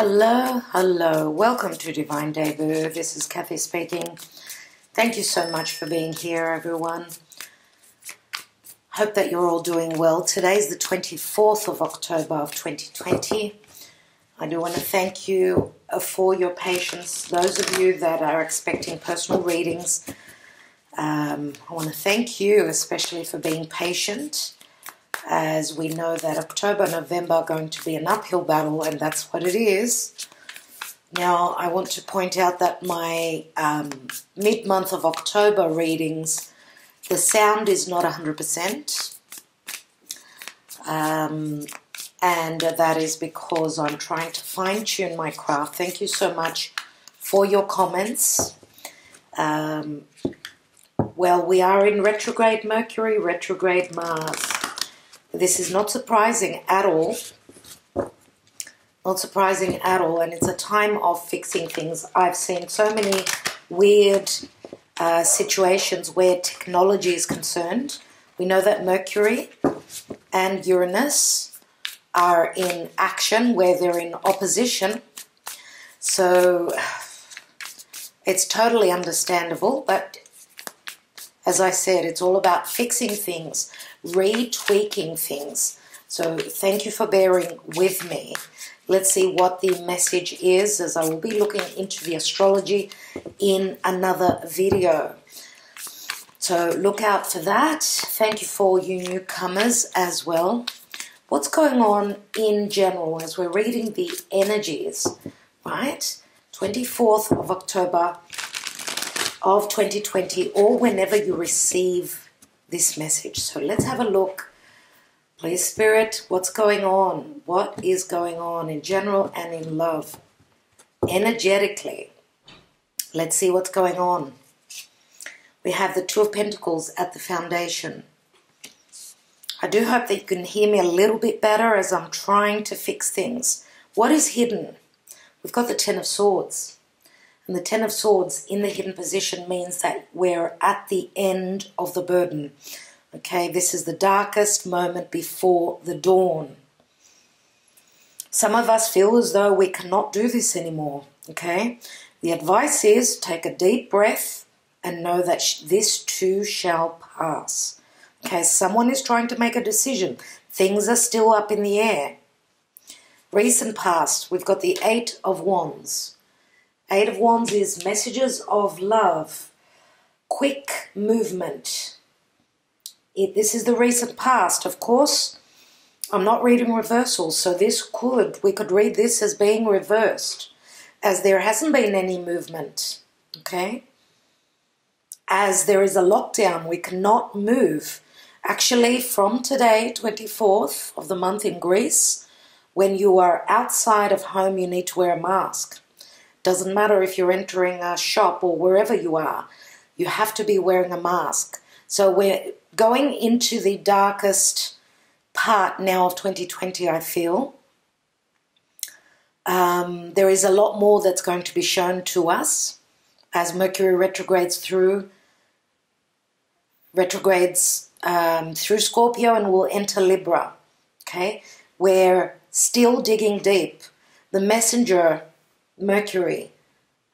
Hello, hello. Welcome to Divine Debut. This is Kathy speaking. Thank you so much for being here, everyone. Hope that you're all doing well. Today is the 24th of October of 2020. I do want to thank you for your patience. Those of you that are expecting personal readings, I want to thank you especially for being patient, as we know that October and November are going to be an uphill battle, and that's what it is. Now, I want to point out that my mid-month of October readings, the sound is not 100%, and that is because I'm trying to fine-tune my craft. Thank you so much for your comments. Well, we are in retrograde Mercury, retrograde Mars. This is not surprising at all. Not surprising at all, and it's a time of fixing things. I've seen so many weird situations where technology is concerned. We know that Mercury and Uranus are in action, where they're in opposition. So it's totally understandable, but as I said, it's all about fixing things, retweaking things. So thank you for bearing with me. Let's see what the message is, as I will be looking into the astrology in another video. So look out for that. Thank you for you newcomers as well. What's going on in general as we're reading the energies, right? 24th of October of 2020, or whenever you receive this message. So let's have a look. Please, Spirit, what's going on? What is going on in general and in love? Energetically. Let's see what's going on. We have the Two of Pentacles at the foundation. I do hope that you can hear me a little bit better as I'm trying to fix things. What is hidden? We've got the Ten of Swords. And the Ten of Swords in the hidden position means that we're at the end of the burden. Okay, this is the darkest moment before the dawn. Some of us feel as though we cannot do this anymore. Okay, the advice is take a deep breath and know that this too shall pass. Okay, someone is trying to make a decision. Things are still up in the air. Recent past, we've got the Eight of Wands. Eight of Wands is messages of love, quick movement. This is the recent past, of course. I'm not reading reversals, so we could read this as being reversed, as there hasn't been any movement, okay? As there is a lockdown, we cannot move. Actually, from today, 24th of the month in Greece, when you are outside of home, you need to wear a mask. Doesn't matter if you're entering a shop or wherever you are, you have to be wearing a mask. So we're going into the darkest part now of 2020, I feel. There is a lot more that's going to be shown to us as Mercury retrogrades through Scorpio and will enter Libra. Okay, we're still digging deep. The messenger, Mercury,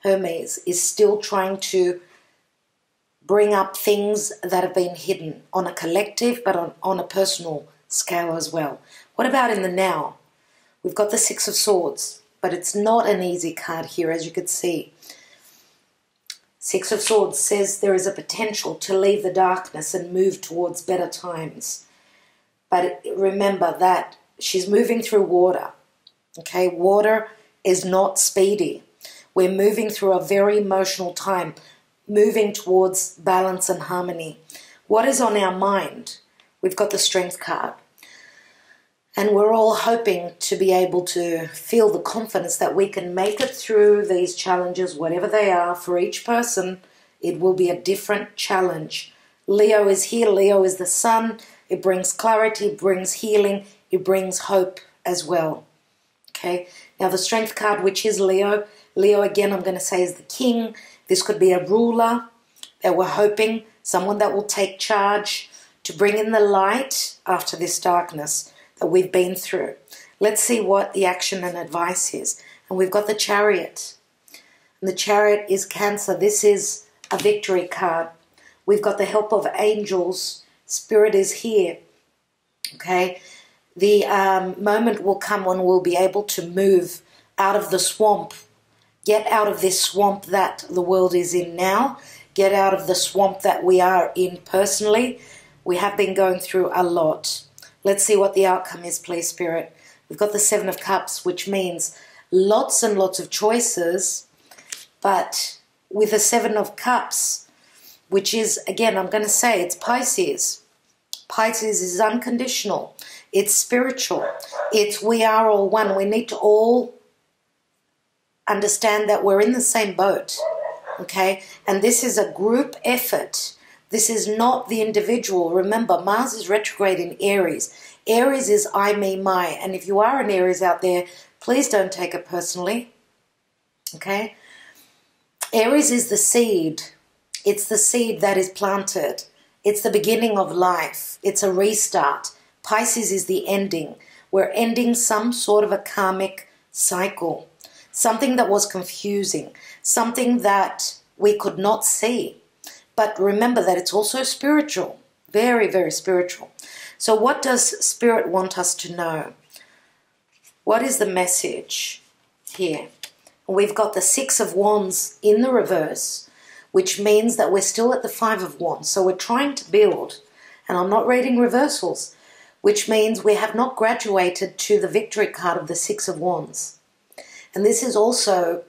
Hermes, is still trying to bring up things that have been hidden on a collective, but on a personal scale as well. What about in the now? We've got the Six of Swords, but it's not an easy card here, as you could see. Six of Swords says there is a potential to leave the darkness and move towards better times. But remember that she's moving through water. Okay, water is not speedy. We're moving through a very emotional time, moving towards balance and harmony. What is on our mind? We've got the Strength card. And we're all hoping to be able to feel the confidence that we can make it through these challenges, whatever they are. For each person, it will be a different challenge. Leo is here. Leo is the sun. It brings clarity, it brings healing, it brings hope as well. Okay, now the Strength card, which is Leo. Leo, again, I'm going to say is the king. This could be a ruler that we're hoping, someone that will take charge to bring in the light after this darkness that we've been through. Let's see what the action and advice is. And And we've got the Chariot. And the Chariot is Cancer. This is a victory card. We've got the help of angels. Spirit is here. Okay. The moment will come when we'll be able to move out of the swamp. Get out of this swamp that the world is in now. Get out of the swamp that we are in personally. We have been going through a lot. Let's see what the outcome is, please, Spirit. We've got the Seven of Cups, which means lots and lots of choices. But with the Seven of Cups, which is, again, I'm going to say it's Pisces. Pisces is unconditional. It's spiritual. It's we are all one. We need to all understand that we're in the same boat. Okay? And this is a group effort. This is not the individual. Remember, Mars is retrograde in Aries. Aries is I, me, my. And if you are an Aries out there, please don't take it personally. Okay? Aries is the seed. It's the seed that is planted. It's the beginning of life. It's a restart. Pisces is the ending. We're ending some sort of a karmic cycle. Something that was confusing. Something that we could not see. But remember that it's also spiritual. Very, very spiritual. So what does Spirit want us to know? What is the message here? We've got the Six of Wands in the reverse, which means that we're still at the Five of Wands. So we're trying to build, and I'm not reading reversals, which means we have not graduated to the victory card of the Six of Wands. And this is also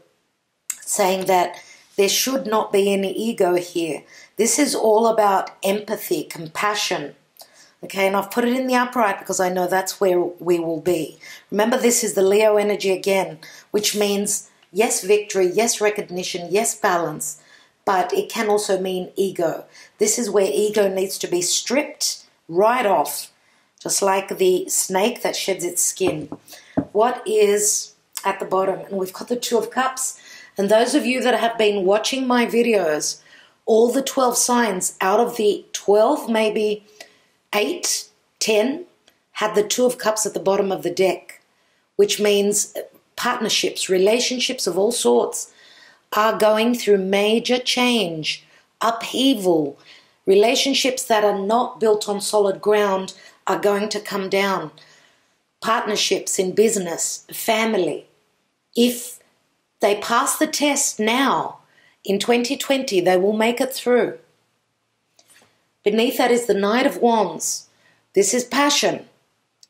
saying that there should not be any ego here. This is all about empathy, compassion. Okay, and I've put it in the upright because I know that's where we will be. Remember, this is the Leo energy again, which means yes, victory, yes, recognition, yes, balance, but it can also mean ego. This is where ego needs to be stripped right off, just like the snake that sheds its skin. What is at the bottom? And we've got the Two of Cups. And those of you that have been watching my videos, all the 12 signs out of the 12, maybe 8, 10, had the Two of Cups at the bottom of the deck, which means partnerships, relationships of all sorts are going through major change, upheaval. Relationships that are not built on solid ground are going to come down. Partnerships in business, family. If they pass the test now, in 2020, they will make it through. Beneath that is the Knight of Wands. This is passion,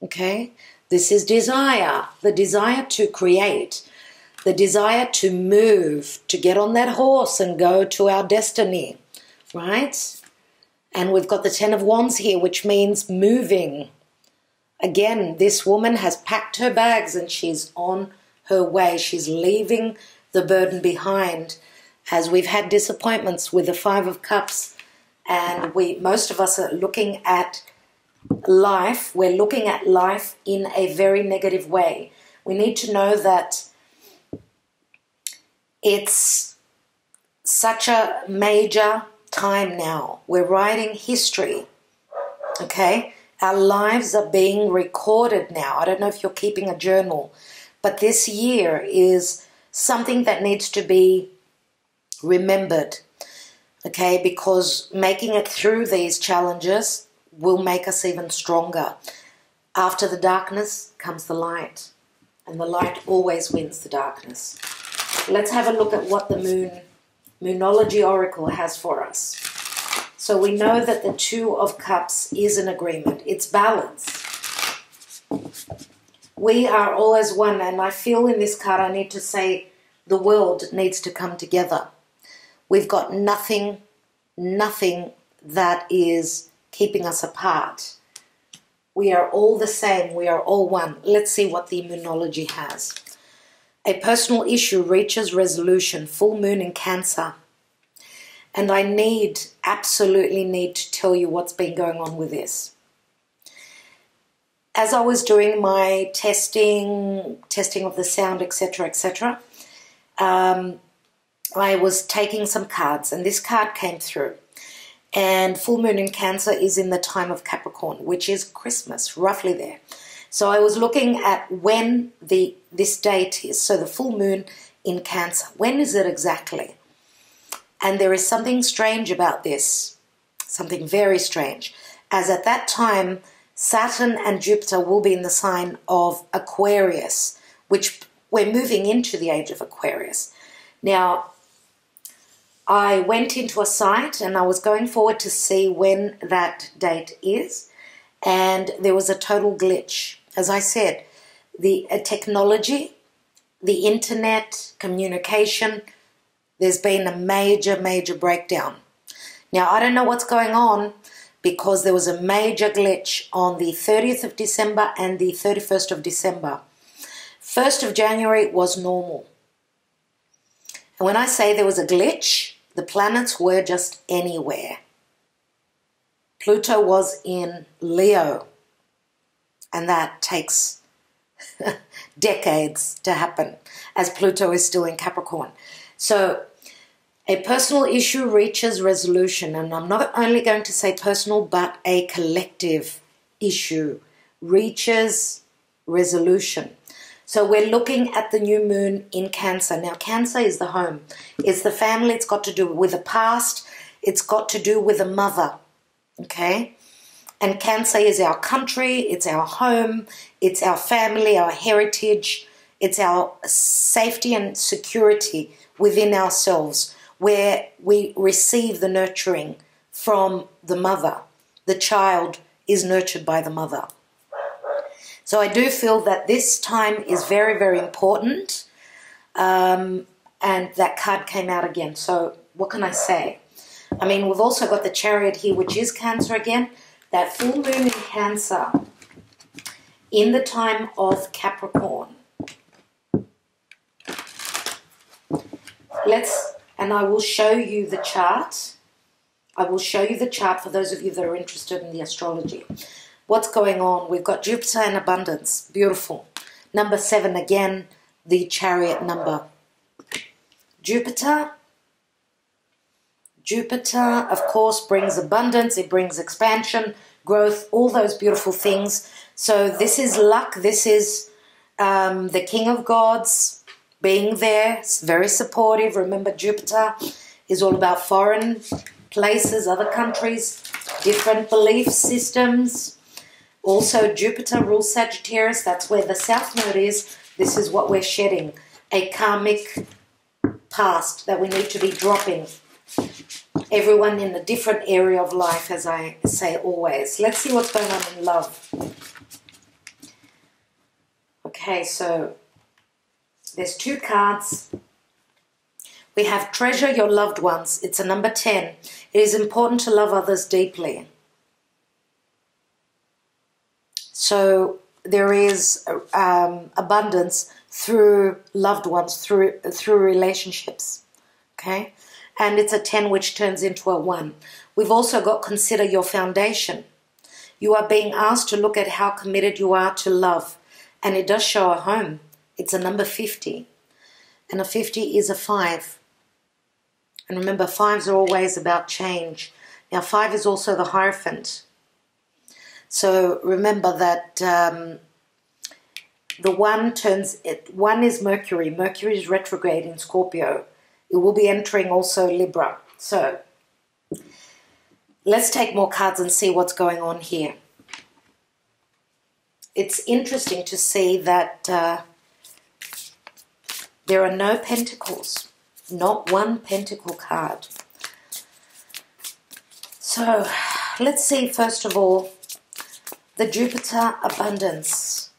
okay? This is desire, the desire to create, the desire to move, to get on that horse and go to our destiny, right? And we've got the Ten of Wands here, which means moving. Again, this woman has packed her bags and she's on her way. She's leaving the burden behind, as we've had disappointments with the Five of Cups, and most of us are looking at life. We're looking at life in a very negative way. We need to know that it's such a major time now. We're writing history, okay? Our lives are being recorded now. I don't know if you're keeping a journal, but this year is something that needs to be remembered, okay? Because making it through these challenges will make us even stronger. After the darkness comes the light, and the light always wins the darkness. Let's have a look at what the Moonology Oracle has for us. So we know that the Two of Cups is an agreement. It's balance. We are all as one, and I feel in this card I need to say the world needs to come together. We've got nothing that is keeping us apart. We are all the same. We are all one. Let's see what the Moonology has. A personal issue reaches resolution. Full moon in Cancer. And I absolutely need to tell you what's been going on with this. As I was doing my testing of the sound, etc., etc., I was taking some cards, and this card came through. And full moon in Cancer is in the time of Capricorn, which is Christmas, roughly there. So I was looking at when this date is. So the full moon in Cancer. When is it exactly? And there is something strange about this. Something very strange. As at that time, Saturn and Jupiter will be in the sign of Aquarius, which we're moving into the age of Aquarius. Now, I went into a site and I was going forward to see when that date is, and there was a total glitch. As I said, the technology, the internet, communication, there's been a major, major breakdown. Now, I don't know what's going on because there was a major glitch on the 30th of December and the 31st of December. 1st of January was normal. And when I say there was a glitch, the planets were just anywhere. Pluto was in Leo, and that takes decades to happen, as Pluto is still in Capricorn. So a personal issue reaches resolution, and I'm not only going to say personal, but a collective issue reaches resolution. So we're looking at the new moon in Cancer. Now, Cancer is the home. It's the family. It's got to do with the past. It's got to do with the mother, okay? And Cancer is our country. It's our home. It's our family, our heritage. It's our safety and security within ourselves, where we receive the nurturing from the mother. The child is nurtured by the mother. So I do feel that this time is very, very important. And that card came out again. So what can I say? I mean, we've also got the Chariot here, which is Cancer again. That full moon in Cancer in the time of Capricorn. And I will show you the chart. I will show you the chart for those of you that are interested in the astrology. What's going on? We've got Jupiter and abundance. Beautiful. Number 7 again, the Chariot number. Jupiter, of course, brings abundance. It brings expansion, growth, all those beautiful things. So this is luck. This is the King of Gods being there. It's very supportive. Remember, Jupiter is all about foreign places, other countries, different belief systems. Also, Jupiter rules Sagittarius. That's where the South Node is. This is what we're shedding. A karmic past that we need to be dropping. Everyone in a different area of life, as I say always. Let's see what's going on in love. Okay, so there's 2 cards. We have treasure your loved ones. It's a number 10. It is important to love others deeply. So there is abundance through loved ones, through relationships, okay? And it's a 10 which turns into a 1. We've also got consider your foundation. You are being asked to look at how committed you are to love. And it does show a home. It's a number 50. And a 50 is a 5. And remember, 5s are always about change. Now, 5 is also the Hierophant. So remember that the 1 is Mercury. Mercury is retrograde in Scorpio. It will be entering also Libra. So let's take more cards and see what's going on here. It's interesting to see that there are no pentacles. Not one pentacle card. So let's see, first of all, the Jupiter abundance.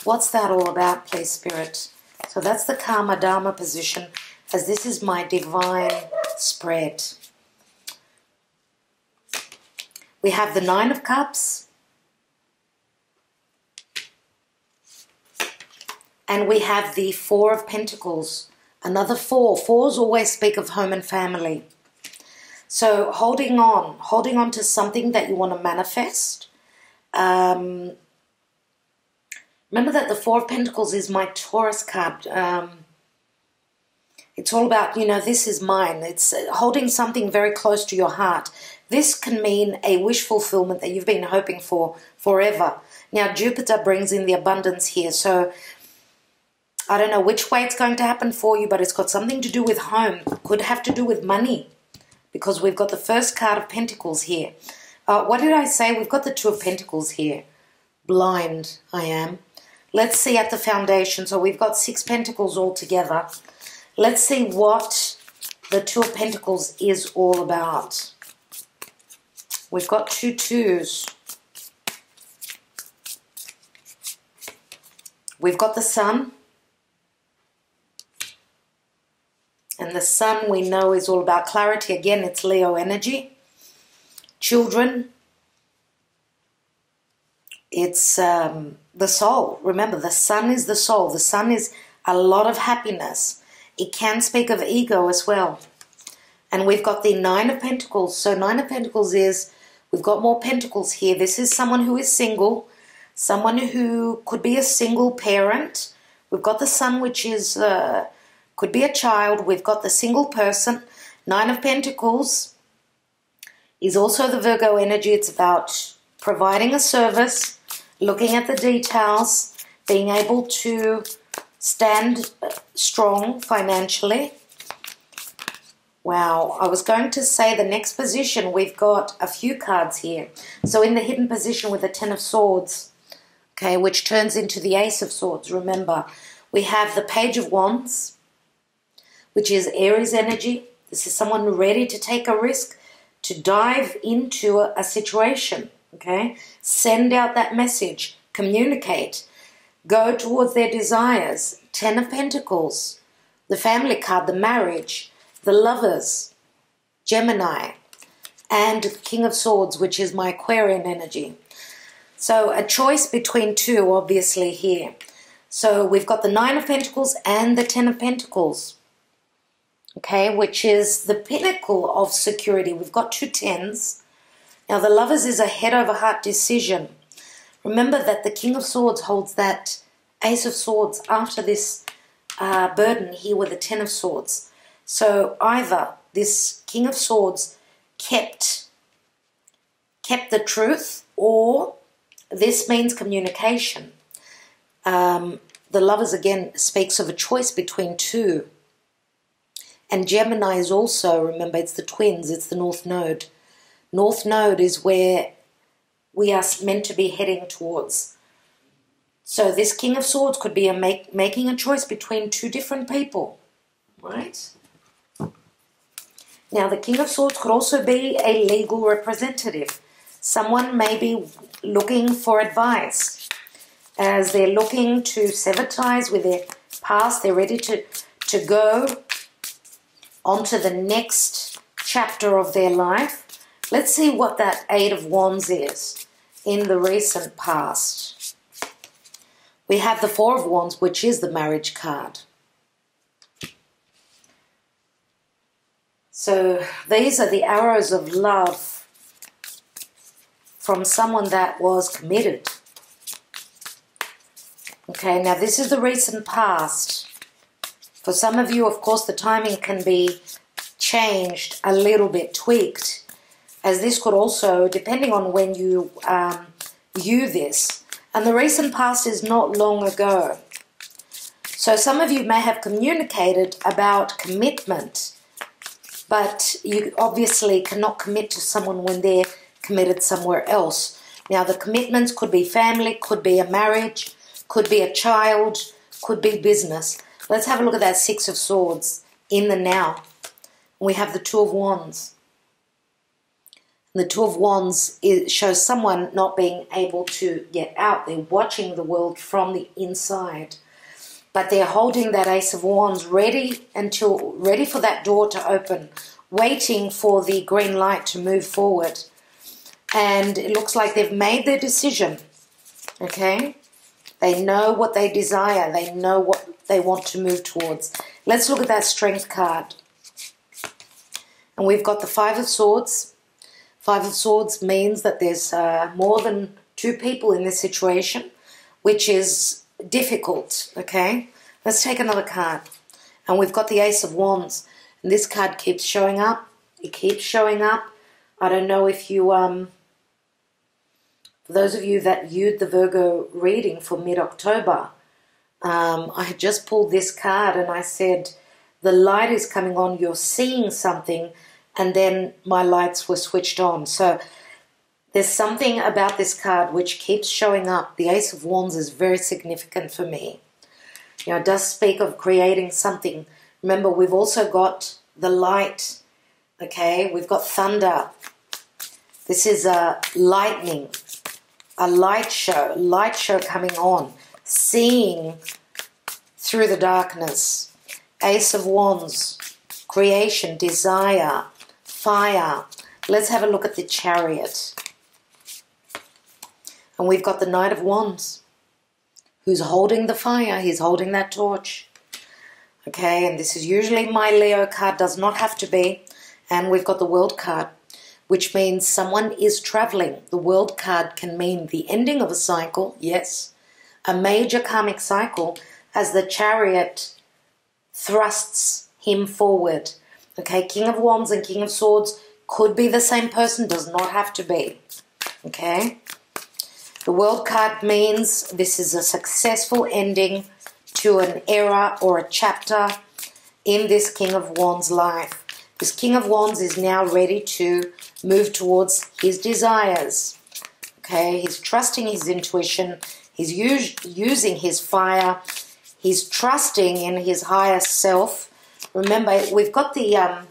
What's that all about, please, Spirit? So that's the Karma Dharma position, as this is my divine spread. We have the 9 of Cups. And we have the 4 of Pentacles. Another 4. 4s always speak of home and family. So holding on to something that you want to manifest. Remember that the 4 of Pentacles is my Taurus card. It's all about, this is mine. It's holding something very close to your heart. This can mean a wish fulfillment that you've been hoping for forever. Now, Jupiter brings in the abundance here, so I don't know which way it's going to happen for you, but it's got something to do with home. Could have to do with money, because we've got the first card of Pentacles here. What did I say? We've got the Two of Pentacles here. Blind, I am. Let's see at the foundation. So we've got 6 Pentacles all together. Let's see what the Two of Pentacles is all about. We've got 2 twos. We've got the Sun. And the Sun we know is all about clarity. Again, it's Leo energy. Children. It's the soul. Remember, the Sun is the soul. The Sun is a lot of happiness. It can speak of ego as well. And we've got the 9 of Pentacles. So 9 of Pentacles is, we've got more Pentacles here. This is someone who is single. Someone who could be a single parent. We've got the Sun, which is, could be a child. We've got the single person. 9 of Pentacles is also the Virgo energy. It's about providing a service, looking at the details, being able to stand strong financially. Wow, I was going to say the next position, we've got a few cards here. So in the hidden position with the 10 of Swords, okay, which turns into the Ace of Swords, remember, we have the Page of Wands, which is Aries energy. This is someone ready to take a risk, to dive into a situation, okay? Send out that message, communicate, go towards their desires. 10 of Pentacles, the family card, the marriage, the Lovers, Gemini, and King of Swords, which is my Aquarian energy. So a choice between two, obviously, here. So we've got the 9 of Pentacles and the 10 of Pentacles, okay, which is the pinnacle of security. We've got 2 10s. Now, the Lovers is a head-over-heart decision. Remember that the King of Swords holds that Ace of Swords after this burden here with the 10 of Swords. So either this King of Swords kept the truth, or this means communication. The Lovers, again, speaks of a choice between two. And Gemini is also, remember, it's the twins, it's the North Node. North Node is where we are meant to be heading towards. So this King of Swords could be making a choice between 2 different people, right? Now, the King of Swords could also be a legal representative. Someone may be looking for advice. As they're looking to sever ties with their past, they're ready to go onto the next chapter of their life. Let's see what that 8 of Wands is in the recent past. We have the 4 of Wands, which is the marriage card. So these are the arrows of love from someone that was committed. Okay, now this is the recent past. For some of you, of course, the timing can be changed a little bit, tweaked, as this could also, depending on when you view this. And the recent past is not long ago. So some of you may have communicated about commitment, but you obviously cannot commit to someone when they're committed somewhere else. Now, the commitments could be family, could be a marriage, could be a child, could be business. Let's have a look at that 6 of Swords in the now. We have the 2 of Wands. The 2 of Wands shows someone not being able to get out. They're watching the world from the inside. But they're holding that Ace of Wands ready for that door to open, waiting for the green light to move forward. And it looks like they've made their decision, okay? They know what they desire. They know what they want to move towards. Let's look at that Strength card. And we've got the 5 of Swords. 5 of Swords means that there's more than 2 people in this situation, which is difficult, okay? Let's take another card. And we've got the Ace of Wands. And this card keeps showing up. It keeps showing up. I don't know if you, for those of you that viewed the Virgo reading for mid-October, I had just pulled this card and I said, the light is coming on, you're seeing something, and then my lights were switched on. So there's something about this card which keeps showing up. The Ace of Wands is very significant for me. You know, it does speak of creating something. Remember, we've also got the light, okay? We've got thunder. This is a lightning, a light show coming on, seeing through the darkness. Ace of Wands, creation, desire, fire. Let's have a look at the Chariot. And we've got the Knight of Wands, who's holding the fire. He's holding that torch. Okay, and this is usually my Leo card, does not have to be. And we've got the World card, which means someone is traveling. The World card can mean the ending of a cycle, yes, a major karmic cycle, as the Chariot thrusts him forward. Okay, King of Wands and King of Swords could be the same person, does not have to be. Okay, the World card means this is a successful ending to an era or a chapter in this King of Wands life. This King of Wands is now ready to move towards his desires. Okay, he's trusting his intuition. He's using his fire. He's trusting in his higher self. Remember, we've got the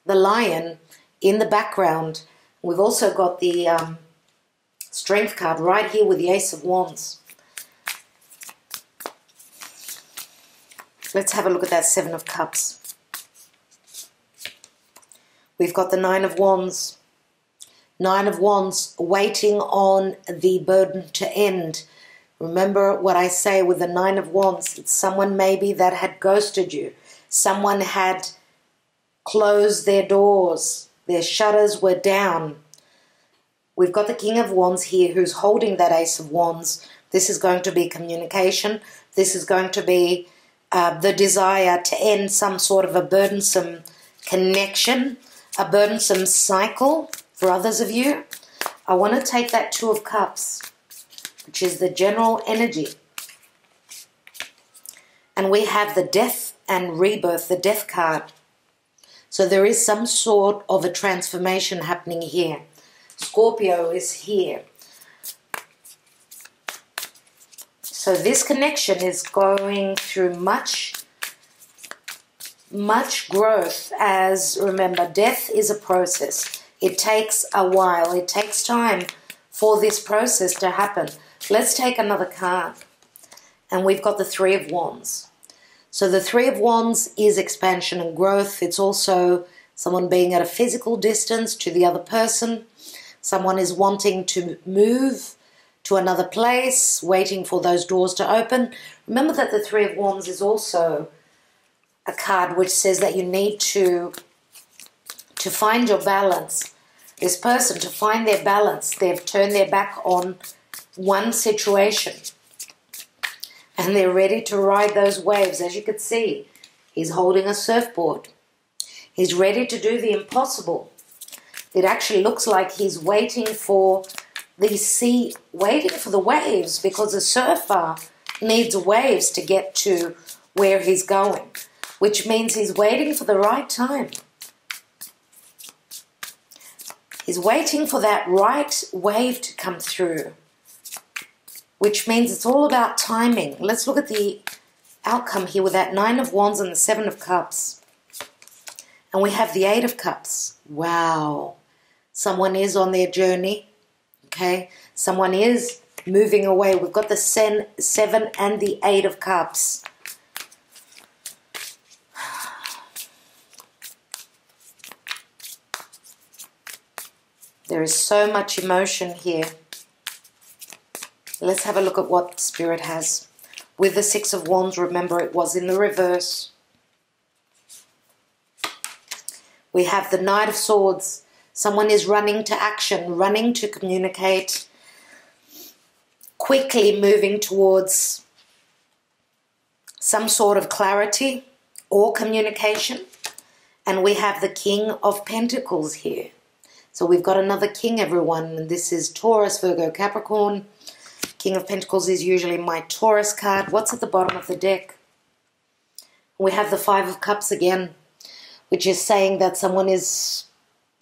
lion in the background. We've also got the Strength card right here with the Ace of Wands. Let's have a look at that Seven of Cups. We've got the Nine of Wands. Nine of Wands, waiting on the burden to end. Remember what I say with the Nine of Wands. It's someone maybe that had ghosted you. Someone had closed their doors. Their shutters were down. We've got the King of Wands here who's holding that Ace of Wands. This is going to be communication. This is going to be the desire to end some sort of a burdensome connection, a burdensome cycle for others of you. I want to take that Two of Cups, which is the general energy. And we have the Death and Rebirth, the Death card. So there is some sort of a transformation happening here. Scorpio is here. So this connection is going through much growth, as, remember, death is a process. It takes a while. It takes time for this process to happen. Let's take another card. And we've got the Three of Wands. So the Three of Wands is expansion and growth. It's also someone being at a physical distance to the other person. Someone is wanting to move to another place, waiting for those doors to open. Remember that the Three of Wands is also a card which says that you need to find your balance. This person, to find their balance, they've turned their back on one situation. And they're ready to ride those waves. As you can see, he's holding a surfboard. He's ready to do the impossible. It actually looks like he's waiting for the sea, waiting for the waves, because a surfer needs waves to get to where he's going, which means he's waiting for the right time. He's waiting for that right wave to come through, which means it's all about timing. Let's look at the outcome here with that Nine of Wands and the Seven of Cups. And we have the Eight of Cups. Wow. Someone is on their journey, okay? Someone is moving away. We've got the Seven and the Eight of Cups. There is so much emotion here. Let's have a look at what Spirit has. With the Six of Wands, remember it was in the reverse. We have the Knight of Swords. Someone is running to action, running to communicate, quickly moving towards some sort of clarity or communication. And we have the King of Pentacles here. So we've got another king, everyone. And this is Taurus, Virgo, Capricorn. King of Pentacles is usually my Taurus card. What's at the bottom of the deck? We have the Five of Cups again, which is saying that someone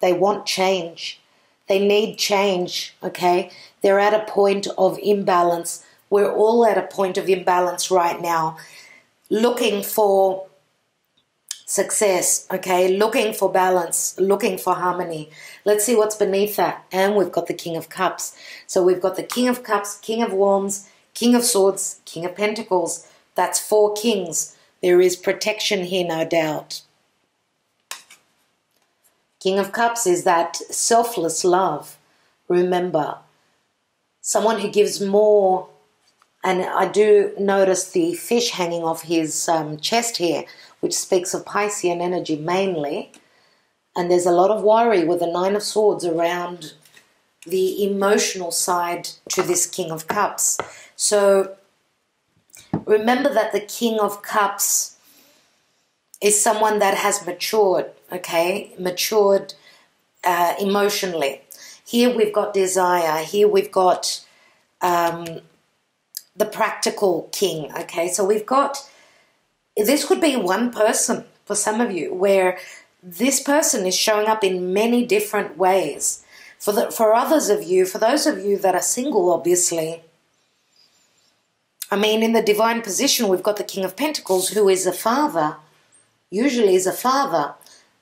they want change. They need change, okay? They're at a point of imbalance. We're all at a point of imbalance right now, looking for success, okay? Looking for balance, looking for harmony. Let's see what's beneath that. And we've got the King of Cups. So we've got the King of Cups, King of Wands, King of Swords, King of Pentacles. That's 4 kings. There is protection here, no doubt. King of Cups is that selfless love. Remember, someone who gives more. And I do notice the fish hanging off his chest here, which speaks of Piscean energy mainly. And there's a lot of worry with the Nine of Swords around the emotional side to this King of Cups. So remember that the King of Cups is someone that has matured, okay? Matured emotionally. Here we've got desire. Here we've got the practical king, okay? So we've got, this could be one person for some of you, where this person is showing up in many different ways. For others of you, for those of you that are single, obviously, I mean, in the divine position, we've got the King of Pentacles, who is a father, usually is a father.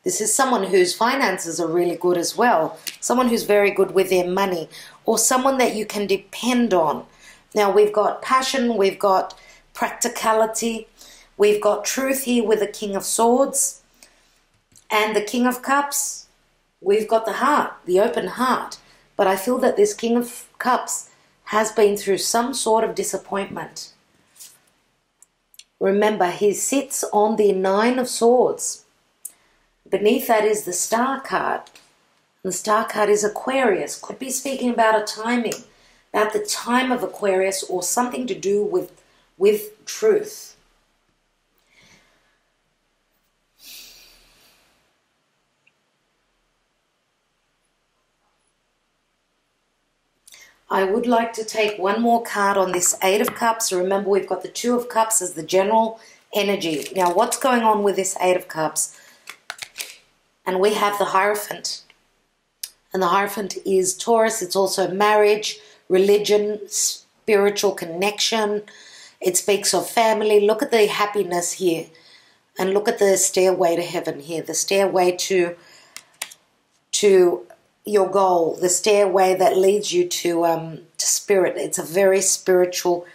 This is someone whose finances are really good as well, someone who's very good with their money, or someone that you can depend on. Now, we've got passion, we've got practicality, we've got truth here with the King of Swords, and the King of Cups, we've got the heart, the open heart. But I feel that this King of Cups has been through some sort of disappointment. Remember, he sits on the Nine of Swords. Beneath that is the Star card. And the Star card is Aquarius. Could be speaking about a timing, about the time of Aquarius, or something to do with truth. I would like to take one more card on this Eight of Cups. Remember, we've got the Two of Cups as the general energy. Now, what's going on with this Eight of Cups? And we have the Hierophant. And the Hierophant is Taurus. It's also marriage, religion, spiritual connection. It speaks of family. Look at the happiness here. And look at the stairway to heaven here. The stairway to your goal. The stairway that leads you to spirit. It's a very spiritual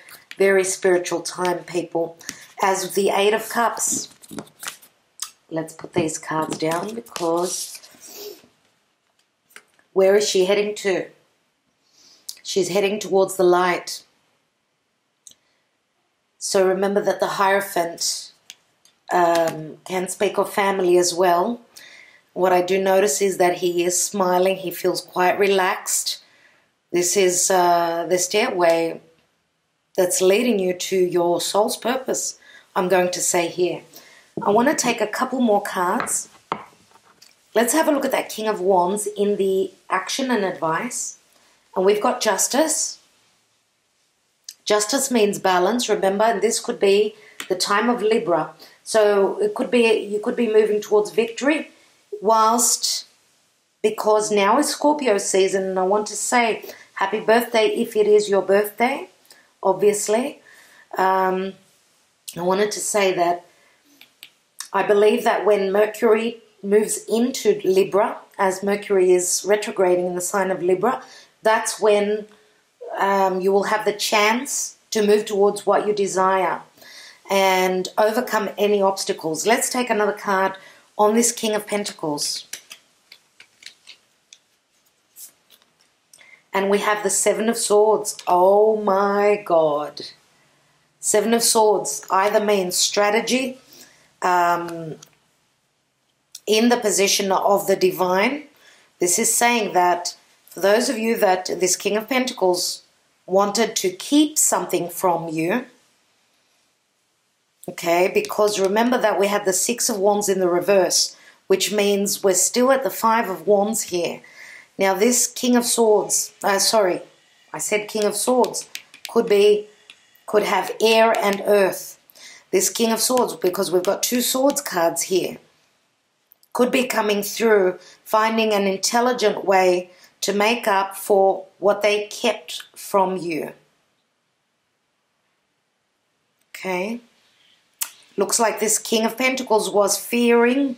time, people. As the Eight of Cups. Let's put these cards down, because where is she heading to? She's heading towards the light. So remember that the Hierophant can speak of family as well. What I do notice is that he is smiling. He feels quite relaxed. This is the stairway that's leading you to your soul's purpose, I'm going to say here. I want to take a couple more cards. Let's have a look at that King of Wands in the action and advice. And we've got Justice. Justice means balance, remember, and this could be the time of Libra. So it could be, you could be moving towards victory, whilst, because now is Scorpio season, and I want to say happy birthday if it is your birthday, obviously. I wanted to say that I believe that when Mercury moves into Libra, as Mercury is retrograding in the sign of Libra, that's when you will have the chance to move towards what you desire and overcome any obstacles. Let's take another card on this King of Pentacles. And we have the Seven of Swords. Oh my God. Seven of Swords either means strategy, in the position of the divine. This is saying that for those of you that this King of Pentacles wanted to keep something from you, okay, because remember that we had the Six of Wands in the reverse, which means we're still at the Five of Wands here. Now this King of Swords, sorry, I said King of Swords, could have air and earth. This King of Swords, because we've got two swords cards here, could be coming through, finding an intelligent way to make up for what they kept from you. Okay. Looks like this King of Pentacles was fearing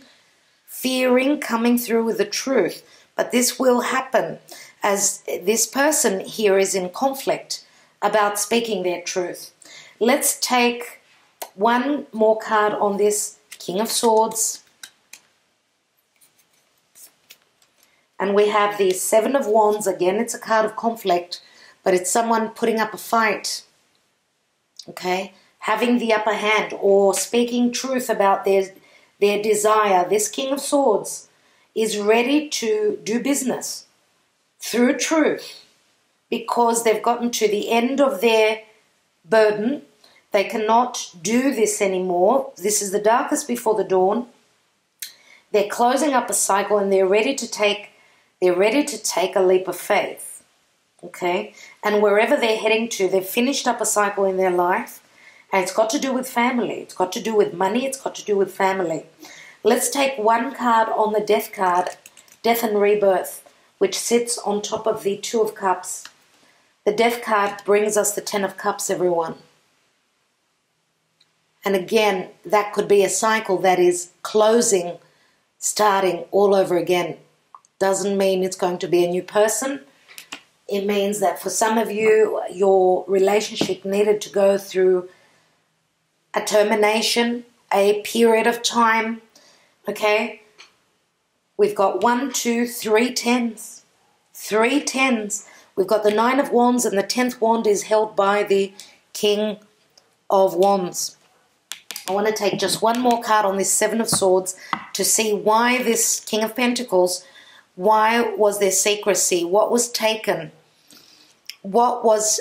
coming through with the truth. But this will happen as this person here is in conflict about speaking their truth. Let's take one more card on this King of Swords. And we have the Seven of Wands. Again, it's a card of conflict, but it's someone putting up a fight. Okay? Having the upper hand or speaking truth about their desire. This King of Swords is ready to do business through truth because they've gotten to the end of their burden. They cannot do this anymore. This is the darkest before the dawn. They're closing up a cycle and they're ready to take a leap of faith. Okay? And wherever they're heading to, they've finished up a cycle in their life. And it's got to do with family. It's got to do with money. It's got to do with family. Let's take one card on the Death card, Death and Rebirth, which sits on top of the Two of Cups. The Death card brings us the Ten of Cups, everyone. And again, that could be a cycle that is closing, starting all over again. Doesn't mean it's going to be a new person. It means that for some of you, your relationship needed to go through a termination, a period of time, okay? We've got 1, 2, 3 tens. 3 tens. We've got the Nine of Wands and the 10th wand is held by the King of Wands. I want to take just one more card on this Seven of Swords to see why this King of Pentacles, why was there secrecy? What was taken? What was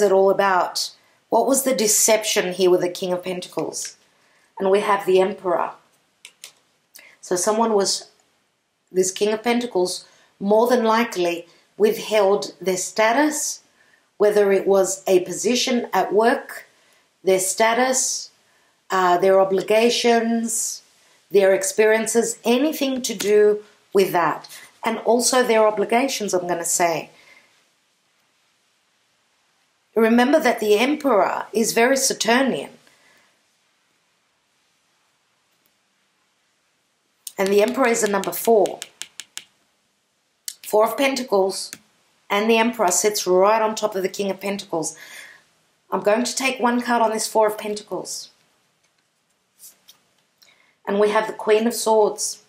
it all about? What was the deception here with the King of Pentacles? And we have the Emperor. So this King of Pentacles, more than likely withheld their status, whether it was a position at work, their status, their obligations, their experiences, anything to do with that. And also their obligations, I'm going to say. Remember that the Emperor is very Saturnian. And the Emperor is a number 4. 4 of Pentacles. And the Emperor sits right on top of the King of Pentacles. I'm going to take one card on this 4 of Pentacles. And we have the Queen of Swords.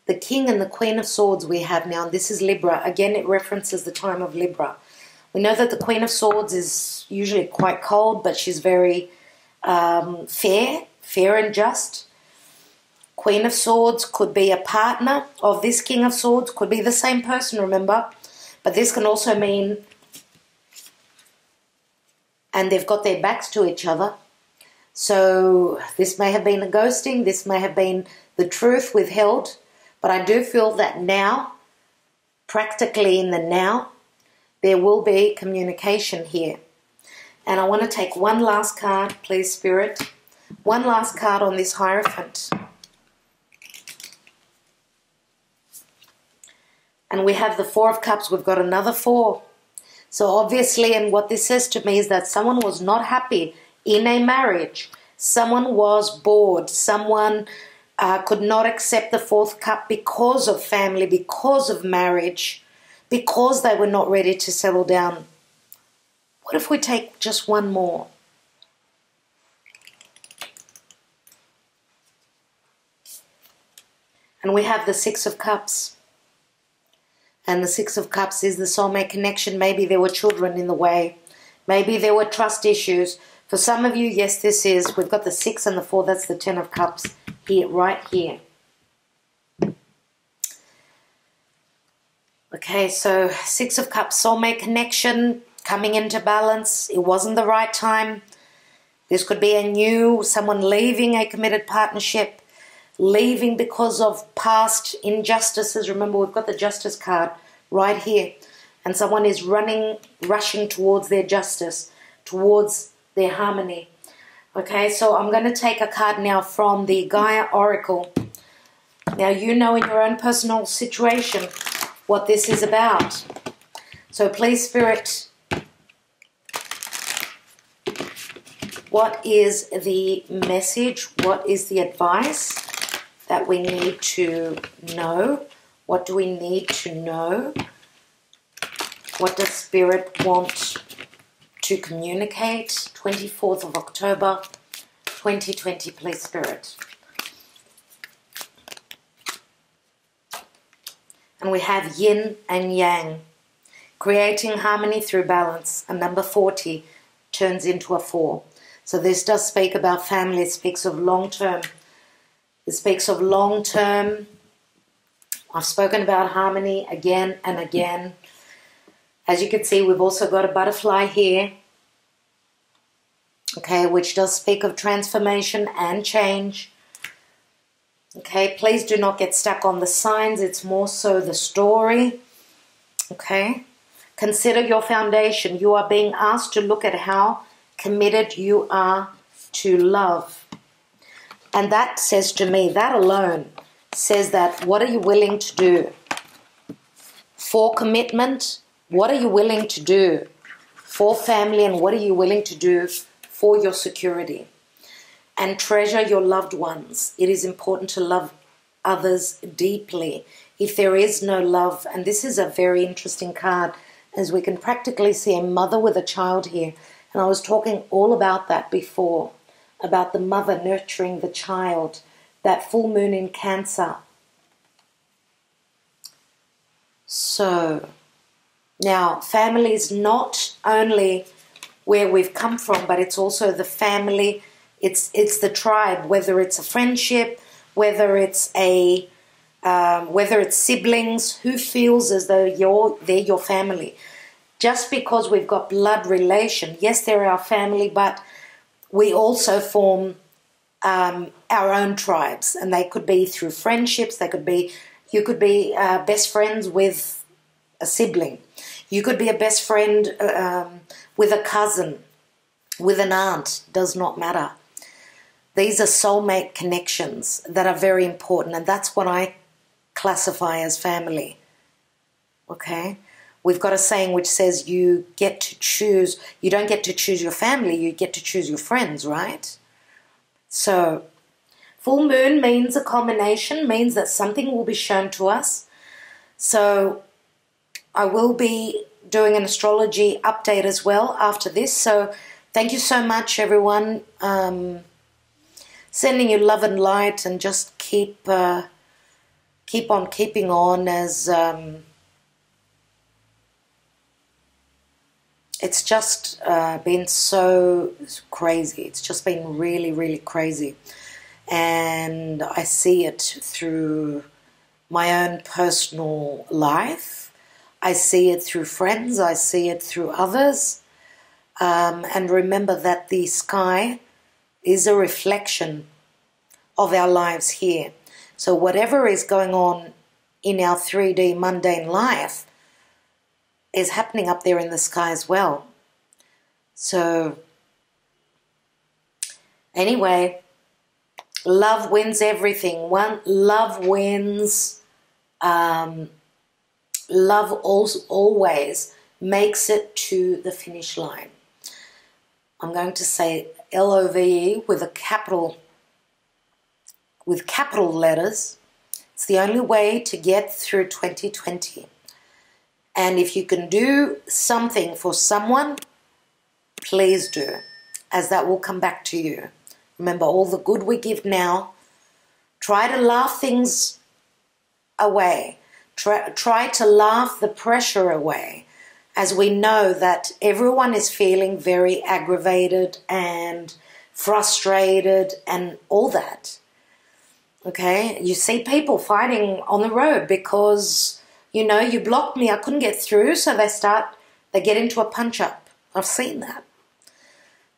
The King and the Queen of Swords we have now. And this is Libra. Again, it references the time of Libra. We know that the Queen of Swords is usually quite cold, but she's very fair and just. Queen of Swords could be a partner of this King of Swords, could be the same person, remember? But this can also mean, and they've got their backs to each other. So this may have been a ghosting, this may have been the truth withheld, but I do feel that now, practically in the now, there will be communication here. And I want to take one last card, please, Spirit. One last card on this Hierophant. And we have the 4 of Cups. We've got another 4. So obviously, and what this says to me is that someone was not happy in a marriage. Someone was bored. Someone could not accept the 4th cup because of family, because of marriage, because they were not ready to settle down. What if we take just one more? And we have the 6 of Cups. And the 6 of Cups is the soulmate connection. Maybe there were children in the way. Maybe there were trust issues. For some of you, yes, this is. We've got the 6 and the 4. That's the 10 of Cups here, right here. Okay, so 6 of Cups, soulmate connection, coming into balance. It wasn't the right time. This could be someone leaving a committed partnership. leaving because of past injustices. Remember, we've got the justice card right here. And someone is rushing towards their justice, towards their harmony. Okay, so I'm going to take a card now from the Gaia Oracle. Now, you know in your own personal situation what this is about. So please, Spirit, what is the message? What is the advice that we need to know? What do we need to know? What does Spirit want to communicate? 24th of October, 2020, please, Spirit. And we have yin and yang, creating harmony through balance. And number 40 turns into a 4. So this does speak about family. It speaks of long-term. It speaks of long-term. I've spoken about harmony again and again. As you can see, we've also got a butterfly here. Okay, which does speak of transformation and change. Okay, please do not get stuck on the signs. It's more so the story. Okay, consider your foundation. You are being asked to look at how committed you are to love. And that says to me, that alone says that what are you willing to do for commitment? What are you willing to do for family? And what are you willing to do for your security? And treasure your loved ones. It is important to love others deeply. If there is no love, and this is a very interesting card, as we can practically see a mother with a child here. And I was talking all about that before, about the mother nurturing the child, that full moon in Cancer. So, now, family is not only where we've come from, but it's also the family. It's the tribe, whether it's a friendship, whether it's siblings. Who feels as though they're your family? Just because we've got blood relation, yes, they're our family, but we also form our own tribes, and they could be through friendships. You could be best friends with a sibling. You could be a best friend with a cousin, with an aunt. Does not matter. These are soulmate connections that are very important, and that's what I classify as family. Okay? We've got a saying which says you get to choose, you don't get to choose your family, you get to choose your friends, right? So, full moon means a culmination, means that something will be shown to us. So, I will be doing an astrology update as well after this. So, thank you so much, everyone. Sending you love and light, and just keep on keeping on as it's just been so crazy. It's just been really, really crazy. And I see it through my own personal life. I see it through friends. I see it through others. And remember that the sky is a reflection of our lives here. So whatever is going on in our 3D mundane life is happening up there in the sky as well. So anyway, love wins everything. Love wins. Love always makes it to the finish line. I'm going to say LOVE with capital letters. It's the only way to get through 2020. And if you can do something for someone, please do, as that will come back to you. Remember, all the good we give now, try to laugh things away. Try to laugh the pressure away, as we know that everyone is feeling very aggravated and frustrated and all that. Okay, you see people fighting on the road because, you know, you blocked me, I couldn't get through, so they get into a punch-up. I've seen that.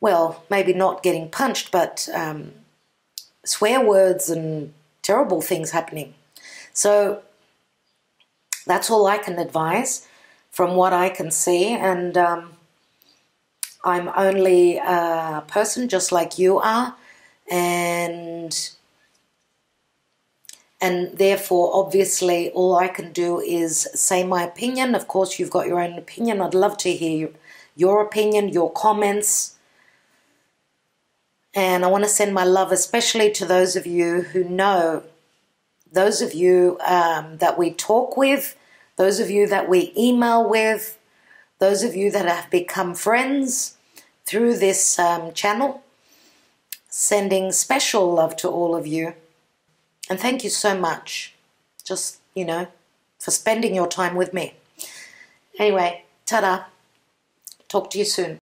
Well, maybe not getting punched, but swear words and terrible things happening. So that's all I can advise from what I can see. And I'm only a person just like you are. And therefore, obviously, all I can do is say my opinion. Of course, you've got your own opinion. I'd love to hear your opinion, your comments. And I want to send my love especially to those of you who know, those of you that we talk with, those of you that we email with, those of you that have become friends through this channel. Sending special love to all of you. And thank you so much, just, you know, for spending your time with me. Anyway, ta-da. Talk to you soon.